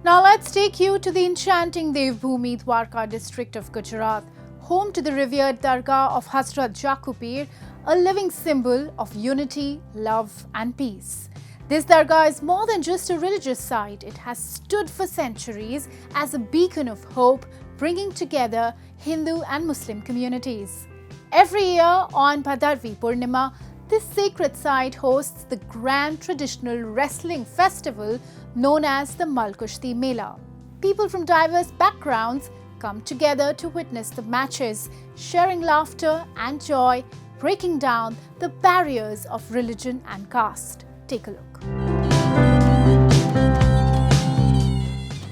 Now let's take you to the enchanting Devbhoomi Dwarka district of Gujarat, home to the revered Dargah of Hazrat Jakupir, a living symbol of unity, love and peace. This Dargah is more than just a religious site. It has stood for centuries as a beacon of hope, bringing together Hindu and Muslim communities. Every year on Bhadarvi Purnima, this sacred site hosts the grand traditional wrestling festival known as the Mal Kushti Mela. People from diverse backgrounds come together to witness the matches, sharing laughter and joy, breaking down the barriers of religion and caste. Take a look.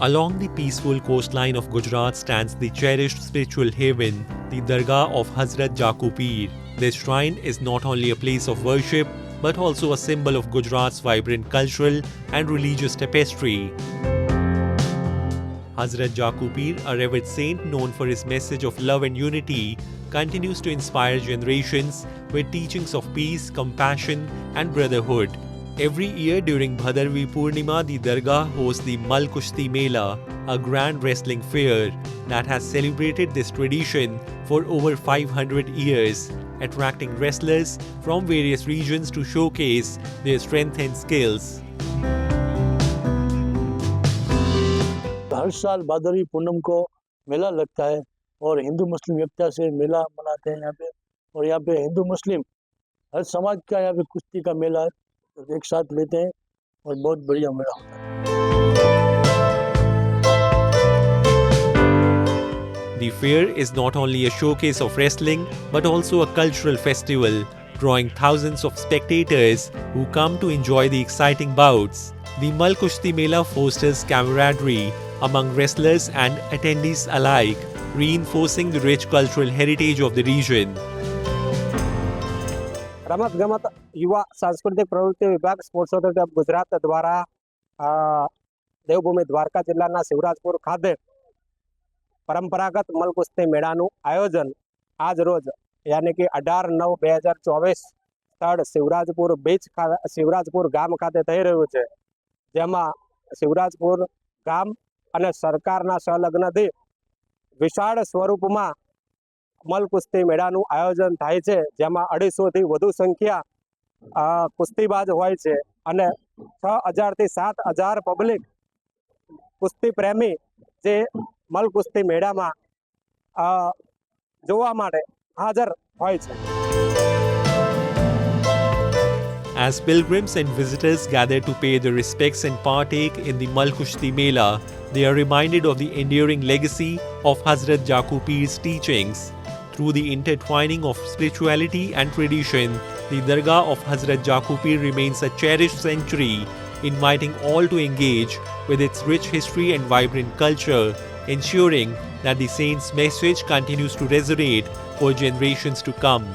Along the peaceful coastline of Gujarat stands the cherished spiritual haven, the Dargah of Hazrat Jakupir. This shrine is not only a place of worship, but also a symbol of Gujarat's vibrant cultural and religious tapestry. Hazrat Jakupir, a revered saint known for his message of love and unity, continues to inspire generations with teachings of peace, compassion, and brotherhood. Every year during Bhadarvi Purnima, the Dargah hosts the Mal Kushti Mela, a grand wrestling fair that has celebrated this tradition for over 500 years, attracting wrestlers from various regions to showcase their strength and skills. हर साल भादरवी पूनम को मेला लगता है और हिंदू मुस्लिम एकता से मेला मनाते हैं यहाँ पे। और यहाँ पे हिंदू मुस्लिम हर समाज का यहाँ पे कुश्ती का मेला एक साथ लेते हैं और बहुत बढ़िया मेला होता है। The fair is not only a showcase of wrestling but also a cultural festival, drawing thousands of spectators who come to enjoy the exciting bouts. The Mal Kushti Mela fosters camaraderie among wrestlers and attendees alike, reinforcing the rich cultural heritage of the region. રમત ગમત યુવા સાંસ્કૃતિક પ્રવૃત્તિ વિભાગ sports authority of Gujarat દ્વારા દેવભૂમિ દ્વારકા જિલ્લાના શિવરાજપુર ખાતે પરંપરાગત મલકુસ્તી મેળાનું આયોજન આજ રોજ યાની કે 18/9/2024 સ્થળ શિવરાજપુર ગામ ખાતે થઈ રહ્યું છે, જેમાં શિવરાજપુર ગામ અને સરકારના સંલગ્નથી વિશાળ સ્વરૂપમાં મલ કુસ્તી મેળાનું આયોજન થાય છે, જેમાં 250 થી વધુ સંખ્યા કુસ્તીબાજ હોય છે અને 6000 થી 7000 પબ્લિક કુસ્તી પ્રેમી જે મલ કુસ્તી મેળામાં જોવા માટે હાજર હોય છે. As pilgrims and visitors gather to pay their respects and partake in the Mal Kushti Mela, they are reminded of the enduring legacy of Hazrat Jakupir's teachings. Through the intertwining of spirituality and tradition, the Dargah of Hazrat Jakupir remains a cherished sanctuary, inviting all to engage with its rich history and vibrant culture, ensuring that the saint's message continues to resonate for generations to come.